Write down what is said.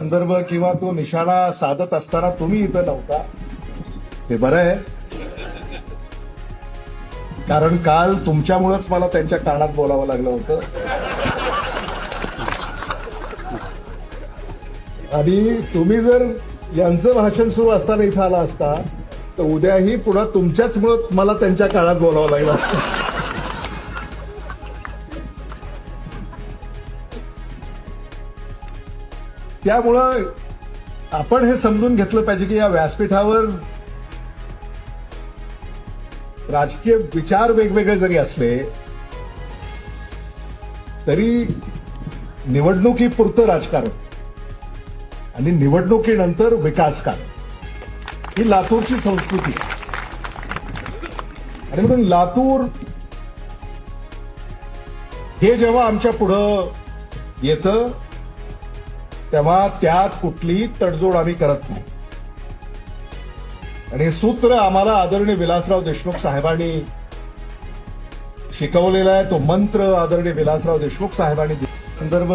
संदर्भ किंवा तो निशाणा साधत असताना तुम्ही इथं नव्हता, ते बरं आहे. कारण काल तुमच्यामुळेच मला त्यांच्या कानात बोलावं लागलं होतं. आणि तुम्ही जर यांचं भाषण सुरू असताना इथं आला असता तर उद्याही पुन्हा तुमच्याच मुळे मला त्यांच्या कानात बोलावं लागलं असतं. त्यामुळं आपण हे समजून घेतलं पाहिजे की या व्यासपीठावर राजकीय विचार वेगवेगळे जरी असले तरी निवडणुकीपुरतं राजकारण आणि निवडणुकीनंतर विकासकार्य ही लातूरची संस्कृती आहे. आणि म्हणून लातूर हे जेव्हा आमच्या पुढं येतं तेव्हा त्यात कुठलीही तडजोड आम्ही करत नाही. आणि हे सूत्र आम्हाला आदरणीय विलासराव देशमुख साहेबांनी शिकवलेला आहे. तो मंत्र आदरणीय विलासराव देशमुख साहेबांनी संदर्भ